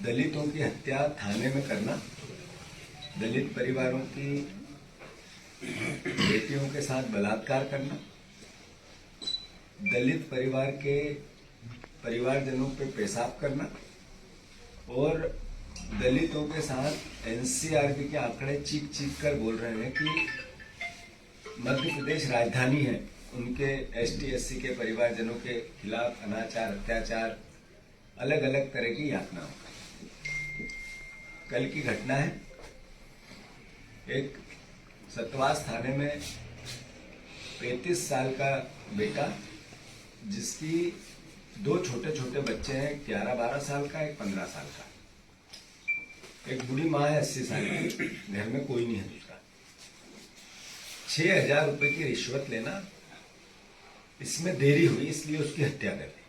दलितों की हत्या थाने में करना, दलित परिवारों की बेटियों के साथ बलात्कार करना, दलित परिवार के परिवारजनों पे पेशाब करना और दलितों के साथ एनसीआरबी के आंकड़े चीख चीख कर बोल रहे हैं कि मध्य प्रदेश राजधानी है, उनके एसटी एससी के परिवारजनों के खिलाफ अनाचार, अत्याचार, अलग अलग तरह की यातनाओं। कल की घटना है, एक सतवास थाने में 35 साल का बेटा, जिसकी दो छोटे छोटे बच्चे हैं, 11-12 साल का, एक 15 साल का, एक बूढ़ी माँ है 80 साल की, घर में कोई नहीं है दूसरा। 6,000 रुपए की रिश्वत लेना, इसमें देरी हुई इसलिए उसकी हत्या कर दी।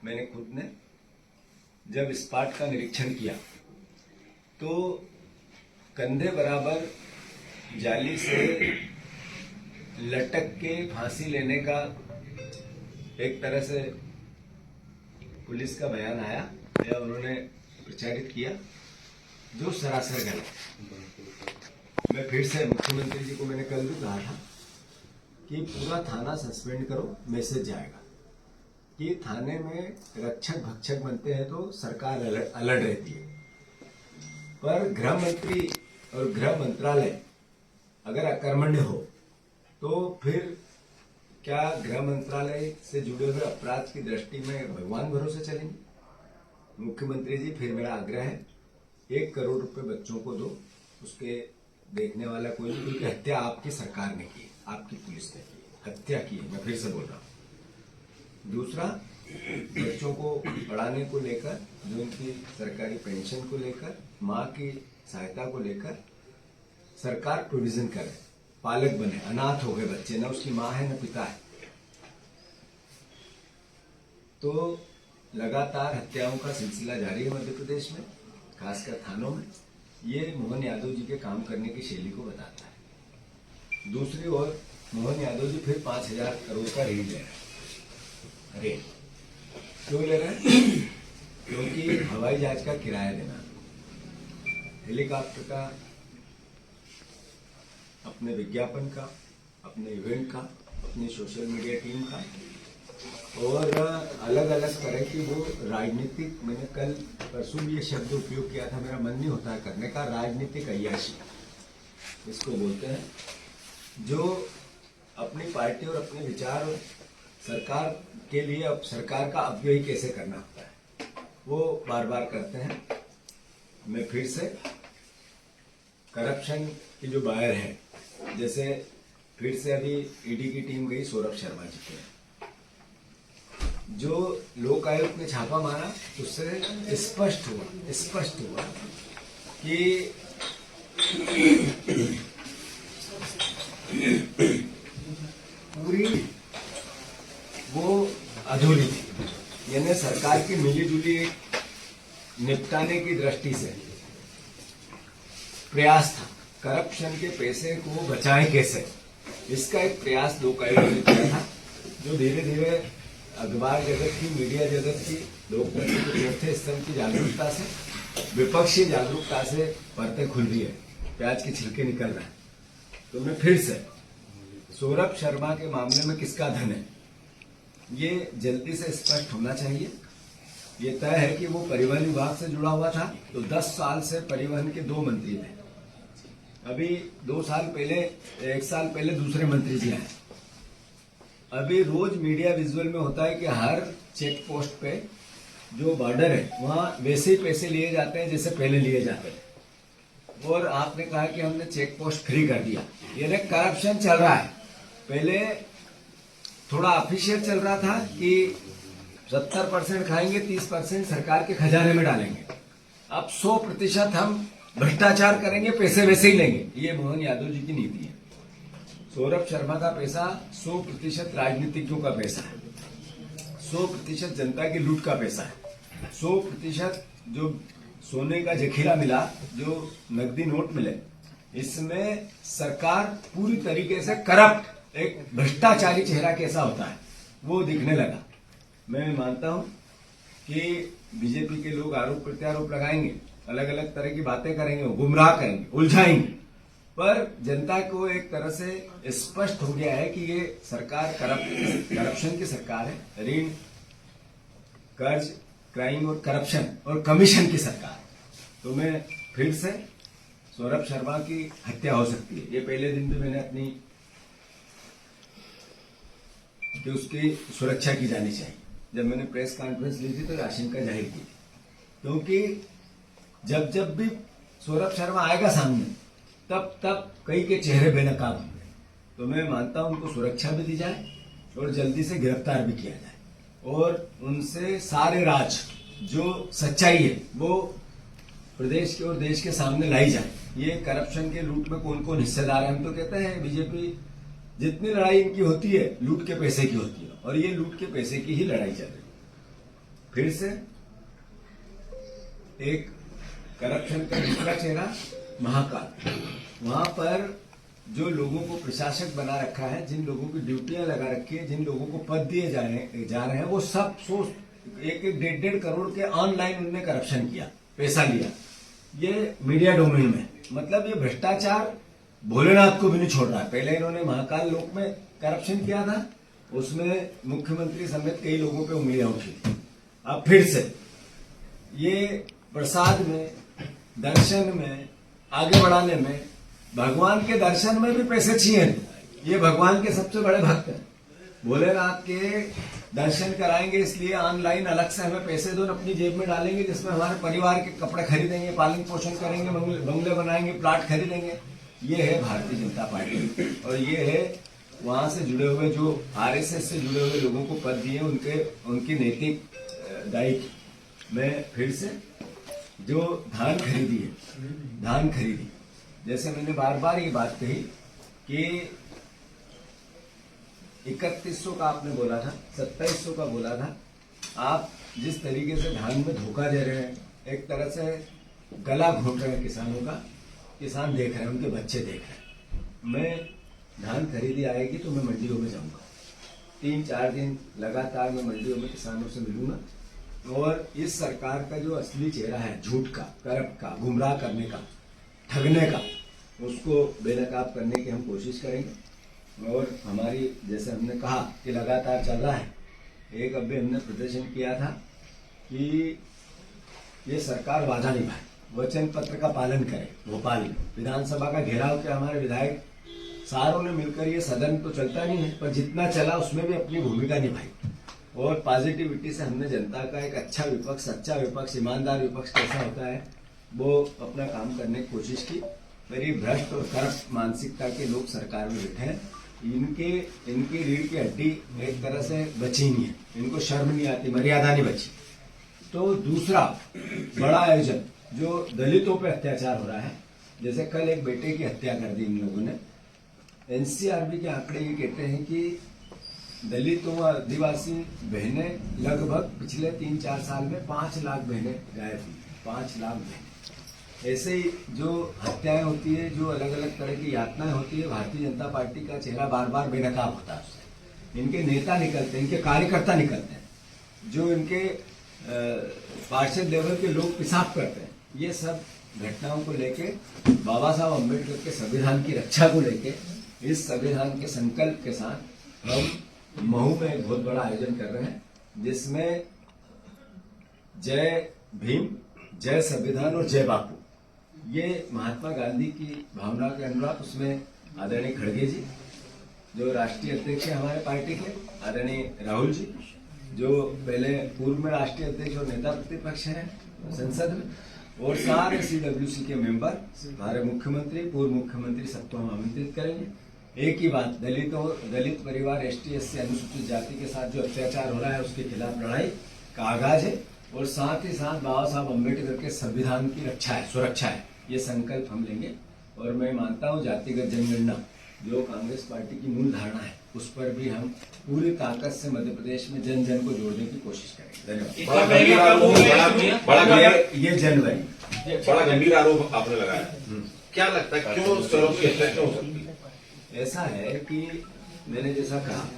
मैंने खुद ने जब स्पॉट का निरीक्षण किया तो कंधे बराबर जाली से लटक के फांसी लेने का एक तरह से पुलिस का बयान आया या उन्होंने प्रचारित किया, जो सरासर गलत। मैं फिर से मुख्यमंत्री जी को मैंने कल भी कहा था कि पूरा थाना सस्पेंड करो, मैसेज जाएगा कि थाने में रक्षक भक्षक बनते हैं तो सरकार अलर्ट रहती है, पर गृह मंत्री और गृह मंत्रालय अगर अकर्मण्य हो तो फिर क्या गृह मंत्रालय से जुड़े हुए अपराध की दृष्टि में भगवान भरोसे चलेंगे? मुख्यमंत्री जी, फिर मेरा आग्रह है, 1 करोड़ रुपए बच्चों को दो, उसके देखने वाला कोई नहीं, क्योंकि हत्या आपकी सरकार ने की, आपकी पुलिस ने की, हत्या की है, मैं फिर से बोल रहा हूँ। दूसरा, बच्चों को पढ़ाने को लेकर, जो उनकी सरकारी पेंशन को लेकर, माँ की सहायता को लेकर सरकार प्रोविजन करे, पालक बने। अनाथ हो गए बच्चे, न उसकी माँ है न पिता है, तो लगातार हत्याओं का सिलसिला जारी है मध्य प्रदेश में, खासकर थानों में। ये मोहन यादव जी के काम करने की शैली को बताता है। दूसरी ओर मोहन यादव जी फिर 5,000 करोड़ का ऋण ले रहे हैं। अरे क्यों ले रहे हैं? क्योंकि हवाई जहाज का किराया देना, हेलीकॉप्टर का, अपने विज्ञापन का, अपने इवेंट का, अपनी सोशल मीडिया टीम का, और अलग अलग तरह की वो राजनीतिक, मैंने कल परसों भी ये शब्द उपयोग किया था, मेरा मन नहीं होता है करने का, राजनीतिक अय्याशी इसको बोलते हैं, जो अपनी पार्टी और अपने विचार और सरकार के लिए अब सरकार का अपव्यय कैसे करना होता है वो बार बार करते हैं। मैं फिर से करप्शन की जो बायर है, जैसे फिर से अभी ईडी की टीम गई सौरभ शर्मा जी के, जो लोक आयोग ने छापा मारा, उससे स्पष्ट हुआ कि पूरी वो अधूरी थी, यानी सरकार की मिलीजुली निपटाने की दृष्टि से प्रयास था, करप्शन के पैसे को बचाएं कैसे, इसका एक प्रयास लोक आयोग ने किया था, जो धीरे धीरे अखबार जगत की, मीडिया जगत की, लोकतंत्र के चौथे स्तंभ की जागरूकता से, विपक्षी जागरूकता से परतें खुल रही है, प्याज के छिलके निकल रहे हैं। तो मैं फिर से, सौरभ शर्मा के मामले में किसका धन है, ये जल्दी से स्पष्ट होना चाहिए। ये तय है कि वो परिवहन विभाग से जुड़ा हुआ था, तो 10 साल से परिवहन के 2 मंत्री थे, अभी 2 साल पहले, 1 साल पहले दूसरे मंत्री जी आए। अभी रोज मीडिया विजुअल में होता है कि हर चेक पोस्ट पे जो बॉर्डर है वहां वैसे ही पैसे लिए जाते हैं जैसे पहले लिए जाते थे, और आपने कहा कि हमने चेक पोस्ट फ्री कर दिया। ये करप्शन चल रहा है। पहले थोड़ा ऑफिशियल चल रहा था कि 70% खाएंगे, 30% सरकार के खजाने में डालेंगे, अब 100% हम भ्रष्टाचार करेंगे, पैसे वैसे ही लेंगे। ये मोहन यादव जी की नीति है। सौरभ शर्मा का पैसा 100% राजनीतिज्ञों का पैसा है, 100% जनता की लूट का पैसा है, 100% जो सोने का जखीरा मिला, जो नकदी नोट मिले, इसमें सरकार पूरी तरीके से करप्ट, एक भ्रष्टाचारी चेहरा कैसा होता है वो दिखने लगा। मैं मानता हूं कि बीजेपी के लोग आरोप प्रत्यारोप लगाएंगे, अलग अलग तरह की बातें करेंगे, गुमराह करेंगे, उलझाएंगे, पर जनता को एक तरह से स्पष्ट हो गया है कि ये सरकार करप्शन की सरकार है, ऋण, कर्ज, क्राइम और करप्शन और कमीशन की सरकार है। तो मैं फिर से सौरभ शर्मा की हत्या हो सकती है। ये पहले दिन भी मैंने अपनी कि उसकी सुरक्षा की जानी चाहिए, जब मैंने प्रेस कॉन्फ्रेंस ली थी तो आशंका जाहिर की थी, क्योंकि जब जब भी सौरभ शर्मा आएगा सामने तब तब कई के चेहरे बेनकाब होंगे। तो मैं मानता हूं उनको सुरक्षा भी दी जाए और जल्दी से गिरफ्तार भी किया जाए और उनसे सारे राज जो सच्चाई है वो प्रदेश के और देश के सामने लाई जाए। ये करप्शन के लूट में कौन कौन हिस्सेदार है? हम तो कहते हैं बीजेपी जितनी लड़ाई इनकी होती है लूट के पैसे की होती है, और ये लूट के पैसे की ही लड़ाई चल रही है। फिर से एक करप्शन का दूसरा चेहरा महाकाल, वहां पर जो लोगों को प्रशासक बना रखा है, जिन लोगों की ड्यूटियां लगा रखी है, जिन लोगों को पद दिए जा रहे हैं, वो सब एक 1.5 करोड़ के ऑनलाइन उनने करप्शन किया, पैसा लिया। ये मीडिया डोमेन में, मतलब ये भ्रष्टाचार भोलेनाथ को भी नहीं छोड़ रहा है। पहले इन्होंने महाकाल लोक में करप्शन किया था, उसमें मुख्यमंत्री समेत कई लोगों पे उंगलियां उठी थी। अब फिर से ये प्रसाद में, दर्शन में, आगे बढ़ाने में, भगवान के दर्शन में भी पैसे चाहिए। ये भगवान के सबसे बड़े भक्त हैं, भोलेनाथ के दर्शन कराएंगे इसलिए ऑनलाइन अलग से हमें पैसे दो, अपनी जेब में डालेंगे, जिसमें हमारे परिवार के कपड़े खरीदेंगे, पालन पोषण करेंगे, बंगले बनाएंगे, प्लाट खरीदेंगे। ये है भारतीय जनता पार्टी, और ये है वहां से जुड़े हुए जो आरएसएस से जुड़े हुए लोगों को पद दिए उनकी नैतिक दायित्व। मैं फिर से जो धान खरीदी है, धान खरीदी, जैसे मैंने बार बार ये बात कही कि 3100 का आपने बोला था, 2700 का बोला था। आप जिस तरीके से धान में धोखा दे रहे हैं, एक तरह से गला घोट रहे हैं किसानों का, किसान देख रहे हैं, उनके बच्चे देख रहे हैं। मैं धान खरीदी आएगी तो मैं मंडियों में जाऊंगा, 3-4 दिन लगातार मैं मंडियों में किसानों से मिलूंगा, और इस सरकार का जो असली चेहरा है, झूठ का, करप्ट का, गुमराह करने का, ठगने का, उसको बेनकाब करने की हम कोशिश करेंगे। और हमारी, जैसे हमने कहा कि लगातार चल रहा है, एक अभी हमने प्रदर्शन किया था कि ये सरकार वादा निभाए, वचन पत्र का पालन करे। भोपाल में विधानसभा का घेराव किया, हमारे विधायक सारों ने मिलकर, ये सदन तो चलता नहीं है पर जितना चला उसमें भी अपनी भूमिका निभाई, और पॉजिटिविटी से हमने जनता का एक अच्छा विपक्ष, सच्चा विपक्ष, ईमानदार विपक्ष कैसा होता है वो अपना काम करने की कोशिश की। मेरी भ्रष्ट और करप्ट मानसिकता के लोग सरकार में बैठे हैं, इनकी रीढ़ की हड्डी एक तरह से बची नहीं है, इनको शर्म नहीं आती, मर्यादा नहीं बची। तो दूसरा बड़ा आयोजन जो दलितों पे अत्याचार हो रहा है, जैसे कल एक बेटे की हत्या कर दी इन लोगों ने। एनसीआरबी के आंकड़े ये कहते हैं कि दलितों व आदिवासी बहनें लगभग पिछले 3-4 साल में 5 लाख बहनें गायब हुई, 5 लाख बहनें। ऐसे ही जो हत्याएं होती है, जो अलग अलग तरह की यातनाएं होती है, भारतीय जनता पार्टी का चेहरा बार बार बेनकाब होता है उससे। इनके नेता निकलते हैं, इनके कार्यकर्ता निकलते हैं, जो इनके पार्षद लेवल के लोग पेशाब करते हैं। ये सब घटनाओं को लेके, बाबा साहब अम्बेडकर के संविधान की रक्षा को लेके, इस संविधान के संकल्प के साथ हम महू में एक बहुत बड़ा आयोजन कर रहे हैं, जिसमें जय भीम, जय संविधान और जय बापू, ये महात्मा गांधी की भावना के अनुरूप, उसमें आदरणीय खड़गे जी जो राष्ट्रीय अध्यक्ष है हमारे पार्टी के, आदरणीय राहुल जी जो पहले पूर्व में राष्ट्रीय अध्यक्ष और नेता प्रतिपक्ष हैं संसद में, और सारे CWC के मेंबर, हमारे मुख्यमंत्री, पूर्व मुख्यमंत्री, सबको हम आमंत्रित करेंगे। एक ही बात, दलित परिवार, ST/SC अनुसूचित जाति के साथ जो अत्याचार हो रहा है उसके खिलाफ लड़ाई का आगाज है, और साथ ही साथ बाबा साहब अम्बेडकर के संविधान की रक्षा है, सुरक्षा है। ये संकल्प हम लेंगे, और मैं मानता हूँ जातिगत जनगणना जो कांग्रेस पार्टी की मूल धारणा है, उस पर भी हम पूरी ताकत से मध्य प्रदेश में जन जन को जोड़ने की कोशिश करेंगे। धन्यवाद। ये जनवरी बड़ा गंभीर आरोप आपने लगाया, क्या लगता है क्यों सौरभ की हत्या क्यों हो सकती है? ऐसा है कि मैंने जैसा कहा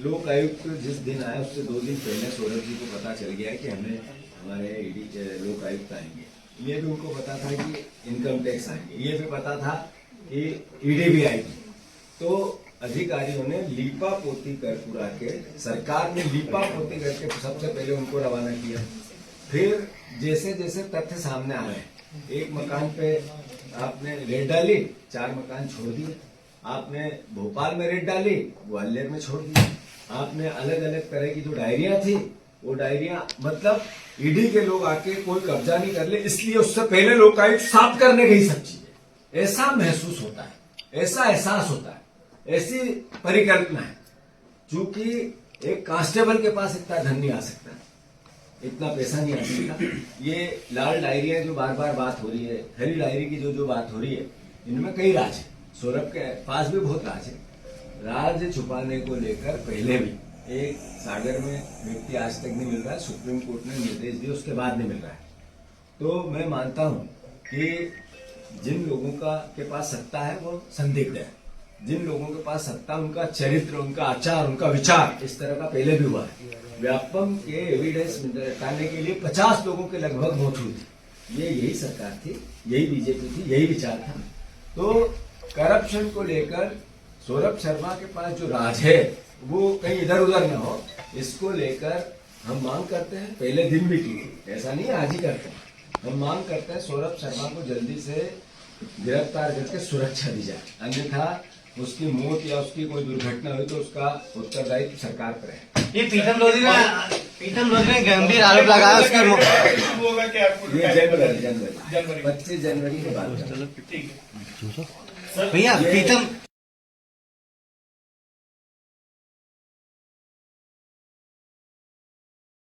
लोक आयुक्त जिस दिन आया उससे 2 दिन पहले सौरभ जी को पता चल गया कि हमें हमारे ईडी के लोक आयुक्त आएंगे। ये भी उनको पता था कि इनकम टैक्स आएंगे, ये भी पता था कि ईडी भी आएगी। तो अधिकारियों ने लीपा पोती कर पूरा के, सरकार ने लीपा पोती करके सबसे पहले उनको रवाना किया। फिर जैसे जैसे तथ्य सामने आ रहे हैं, एक मकान पे आपने रेड डाली, 4 मकान छोड़ दिए। आपने भोपाल में रेड डाली, ग्वालियर में छोड़ दी। आपने अलग अलग तरह की जो डायरिया थी, वो डायरिया मतलब ईडी के लोग आके कोई कब्जा नहीं कर ले, इसलिए उससे पहले लोकायुक्त साफ करने गई सब चीजें। ऐसा महसूस होता है, ऐसा एहसास होता है, ऐसी परिकल्पना है। चूंकि एक कांस्टेबल के पास इतना धन नहीं आ सकता, इतना पैसा नहीं आ सकता। ये लाल डायरिया जो बार बार बात हो रही है, हरी डायरी की जो बात हो रही है, इनमें कई राज है। सौरभ के पास भी बहुत राज है। राज छुपाने को लेकर पहले भी एक सागर में व्यक्ति आज तक नहीं मिल रहा है, सुप्रीम कोर्ट ने निर्देश दिए, उसके बाद नहीं मिल रहा है। तो मैं मानता हूं कि जिन लोगों के पास सत्ता है वो संदिग्ध है। जिन लोगों के पास सत्ता, उनका चरित्र, उनका आचार, उनका विचार इस तरह का पहले भी हुआ है। व्यापम के एविडेंस हटाने के लिए 50 लोगों के लगभग मौत हुई थी। यही सरकार थी, यही बीजेपी थी, यही विचार था। तो करप्शन को लेकर सौरभ शर्मा के पास जो राज है वो कहीं इधर उधर न हो, इसको लेकर हम मांग करते हैं। पहले दिन भी की थी, ऐसा नहीं आज ही करते हैं। हम मांग करते हैं सौरभ शर्मा को जल्दी से गिरफ्तार करके सुरक्षा दी जाए, अन्यथा उसकी मौत या उसकी कोई दुर्घटना हुई तो उसका उत्तरदायित्व सरकार पर है। ये प्रीतम लोधी ने गंभीर आरोप लगाया उसकी ये जनवरी 25 जनवरी के बाद। भैया प्रीतम